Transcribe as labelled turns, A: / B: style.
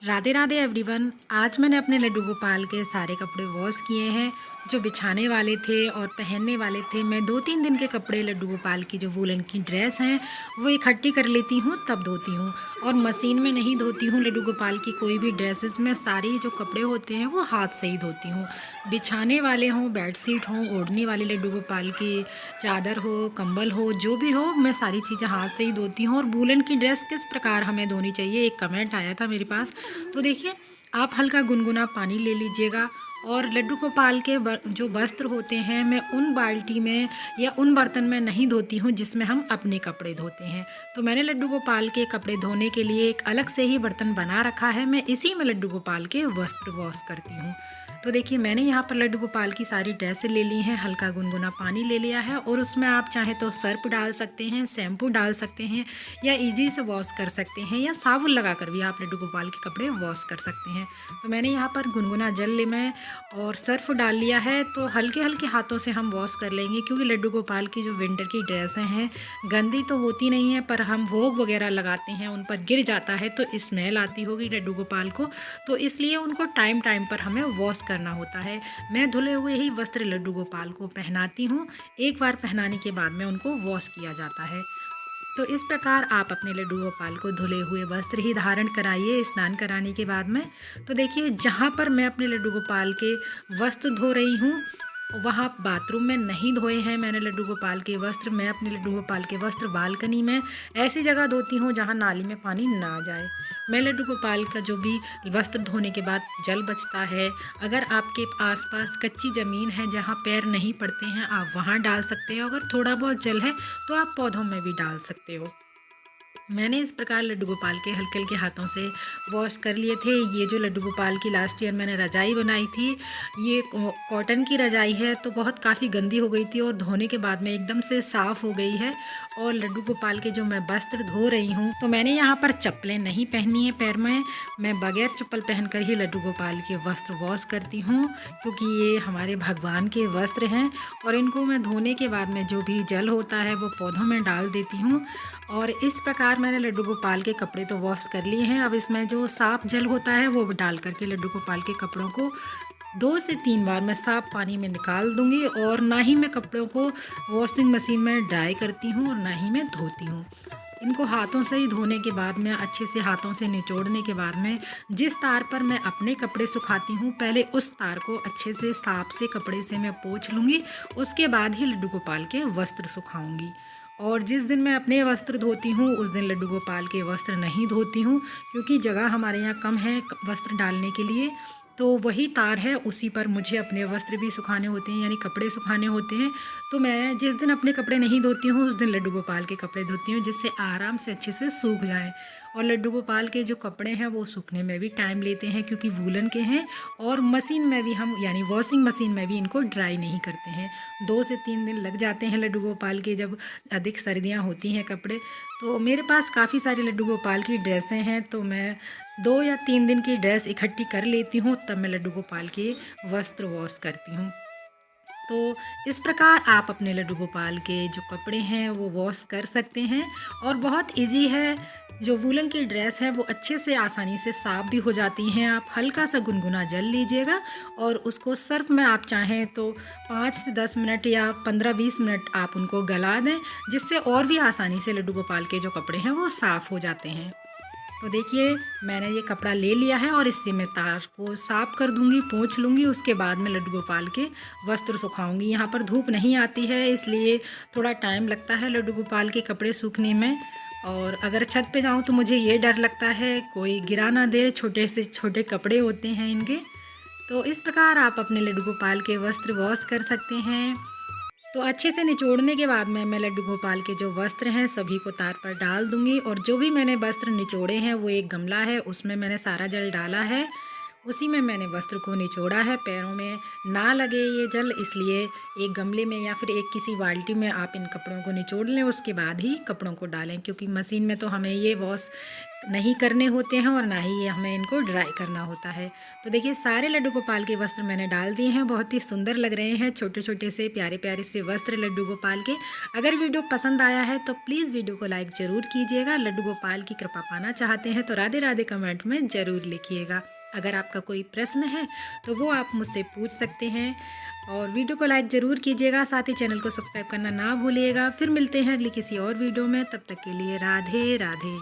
A: Radhe Radhe everyone. आज मैंने अपने लड्डू गोपाल के सारे कपड़े वॉश किए हैं। जो बिछाने वाले थे और पहनने वाले थे, मैं 2-3 दिन के कपड़े लड्डू गोपाल की जो वूलन की ड्रेस हैं वो इकट्ठी कर लेती हूँ, तब धोती हूँ। और मशीन में नहीं धोती हूँ लड्डू गोपाल की कोई भी ड्रेसेस में। सारी जो कपड़े होते हैं वो हाथ से ही धोती हूँ। बिछाने वाले हों, बेडशीट हों, ओढ़ने वाली लड्डू गोपाल की चादर हो, कंबल हो, जो भी हो, मैं सारी चीज़ें हाथ से ही धोती हूँ। और वूलन की ड्रेस किस प्रकार हमें धोनी चाहिए, एक कमेंट आया था मेरे पास, तो देखिए आप हल्का गुनगुना पानी ले लीजिएगा और लड्डू गोपाल के जो वस्त्र होते हैं मैं उन बाल्टी में या उन बर्तन में नहीं धोती हूँ जिसमें हम अपने कपड़े धोते हैं। तो मैंने लड्डू गोपाल के कपड़े धोने के लिए एक अलग से ही बर्तन बना रखा है। मैं इसी में लड्डू गोपाल के वस्त्र वॉश करती हूँ। तो देखिए मैंने यहाँ पर लड्डू गोपाल की सारी ड्रेसें ले ली हैं, हल्का गुनगुना पानी ले लिया है और उसमें आप चाहें तो सर्फ डाल सकते हैं, शैम्पू डाल सकते हैं या इजी से वॉश कर सकते हैं या साबुन लगाकर भी आप लड्डू गोपाल के कपड़े वॉश कर सकते हैं। तो मैंने यहाँ पर गुनगुना जल में और सर्फ डाल लिया है। तो हल्के हल्के हाथों से हम वॉश कर लेंगे क्योंकि लड्डू गोपाल की जो विंटर की ड्रेसें हैं गंदी तो होती नहीं है, पर हम भोग वगैरह लगाते हैं उन पर गिर जाता है तो स्मेल आती होगी लड्डू गोपाल को, तो इसलिए उनको टाइम टाइम पर हमें वॉश करना होता है। मैं धुले हुए ही वस्त्र लड्डू गोपाल को पहनाती हूँ। एक बार पहनाने के बाद में उनको वॉश किया जाता है। तो इस प्रकार आप अपने लड्डू गोपाल को धुले हुए वस्त्र ही धारण कराइए स्नान कराने के बाद में। तो देखिए जहाँ पर मैं अपने लड्डू गोपाल के वस्त्र धो रही हूँ वहाँ बाथरूम में नहीं धोए हैं मैंने लड्डू गोपाल के वस्त्र। मैं अपने लड्डू गोपाल के वस्त्र बालकनी में ऐसी जगह धोती हूँ जहाँ नाली में पानी ना जाए। मैं लड्डू गोपाल का जो भी वस्त्र धोने के बाद जल बचता है, अगर आपके आसपास कच्ची ज़मीन है जहाँ पैर नहीं पड़ते हैं आप वहाँ डाल सकते हो। अगर थोड़ा बहुत जल है तो आप पौधों में भी डाल सकते हो। मैंने इस प्रकार लड्डू गोपाल के हल्के हल्के हाथों से वॉश कर लिए थे। ये जो लड्डू गोपाल की लास्ट ईयर मैंने रज़ाई बनाई थी, ये कॉटन की रज़ाई है तो बहुत काफ़ी गंदी हो गई थी और धोने के बाद में एकदम से साफ़ हो गई है। और लड्डू गोपाल के जो मैं वस्त्र धो रही हूँ तो मैंने यहाँ पर चप्पलें नहीं पहनी है पैर में, मैं बगैर चप्पल पहनकर ही लड्डू गोपाल के वस्त्र वॉश करती हूँ क्योंकि ये हमारे भगवान के वस्त्र हैं। और इनको मैं धोने के बाद में जो भी जल होता है वो पौधों में डाल देती हूँ। और इस प्रकार मैंने लड्डू गोपाल के कपड़े तो वॉश कर लिए हैं। अब इसमें जो साफ जल होता है वो डाल करके लड्डू गोपाल के कपड़ों को 2 से 3 बार मैं साफ पानी में निकाल दूंगी। और ना ही मैं कपड़ों को वॉशिंग मशीन में ड्राई करती हूँ और ना ही मैं धोती हूँ। इनको हाथों से ही धोने के बाद में अच्छे से हाथों से निचोड़ने के बाद में जिस तार पर मैं अपने कपड़े सुखाती हूँ पहले उस तार को अच्छे से साफ से कपड़े से मैं पोंछ लूँगी, उसके बाद ही लड्डू गोपाल के वस्त्र सुखाऊँगी। और जिस दिन मैं अपने वस्त्र धोती हूँ उस दिन लड्डू गोपाल के वस्त्र नहीं धोती हूँ क्योंकि जगह हमारे यहाँ कम है वस्त्र डालने के लिए। तो वही तार है उसी पर मुझे अपने वस्त्र भी सुखाने होते हैं यानी कपड़े सुखाने होते हैं। तो मैं जिस दिन अपने कपड़े नहीं धोती हूँ उस दिन लड्डू गोपाल के कपड़े धोती हूँ जिससे आराम से अच्छे से सूख जाएं। और लड्डू गोपाल के जो कपड़े हैं वो सूखने में भी टाइम लेते हैं क्योंकि वूलन के हैं और मशीन में भी हम यानी वॉशिंग मशीन में भी इनको ड्राई नहीं करते हैं। 2 से 3 दिन लग जाते हैं लड्डू गोपाल के जब अधिक सर्दियाँ होती हैं कपड़े। तो मेरे पास काफ़ी सारी लड्डू गोपाल की ड्रेसें हैं तो मैं 2 या 3 दिन की ड्रेस इकट्ठी कर लेती हूँ, तब मैं लड्डू गोपाल के वस्त्र वॉश करती हूँ। तो इस प्रकार आप अपने लड्डू गोपाल के जो कपड़े हैं वो वॉश कर सकते हैं और बहुत इजी है। जो वूलन की ड्रेस है वो अच्छे से आसानी से साफ़ भी हो जाती हैं। आप हल्का सा गुनगुना जल लीजिएगा और उसको सर्फ में आप चाहें तो 5 से 10 मिनट या 15-20 मिनट आप उनको गला दें, जिससे और भी आसानी से लड्डू गोपाल के जो कपड़े हैं वो साफ़ हो जाते हैं। तो देखिए मैंने ये कपड़ा ले लिया है और इससे मैं तार को साफ़ कर दूंगी, पोंछ लूँगी, उसके बाद मैं लड्डू गोपाल के वस्त्र सुखाऊंगी। यहाँ पर धूप नहीं आती है इसलिए थोड़ा टाइम लगता है लड्डू गोपाल के कपड़े सूखने में। और अगर छत पे जाऊँ तो मुझे ये डर लगता है कोई गिरा ना दे, छोटे से छोटे कपड़े होते हैं इनके। तो इस प्रकार आप अपने लड्डू गोपाल के वस्त्र वॉश कर सकते हैं। तो अच्छे से निचोड़ने के बाद में मैं लड्डू गोपाल के जो वस्त्र हैं सभी को तार पर डाल दूंगी। और जो भी मैंने वस्त्र निचोड़े हैं वो एक गमला है उसमें मैंने सारा जल डाला है उसी में मैंने वस्त्र को निचोड़ा है। पैरों में ना लगे ये जल, इसलिए एक गमले में या फिर एक किसी बाल्टी में आप इन कपड़ों को निचोड़ लें, उसके बाद ही कपड़ों को डालें, क्योंकि मशीन में तो हमें ये वॉश नहीं करने होते हैं और ना ही ये हमें इनको ड्राई करना होता है। तो देखिए सारे लड्डू गोपाल के वस्त्र मैंने डाल दिए हैं। बहुत ही सुंदर लग रहे हैं छोटे छोटे से प्यारे प्यारे से वस्त्र लड्डू गोपाल के। अगर वीडियो पसंद आया है तो प्लीज़ वीडियो को लाइक ज़रूर कीजिएगा। लड्डू गोपाल की कृपा पाना चाहते हैं तो राधे राधे कमेंट में ज़रूर लिखिएगा। अगर आपका कोई प्रश्न है तो वो आप मुझसे पूछ सकते हैं, और वीडियो को लाइक ज़रूर कीजिएगा। साथ ही चैनल को सब्सक्राइब करना ना भूलिएगा। फिर मिलते हैं अगली किसी और वीडियो में, तब तक के लिए राधे राधे।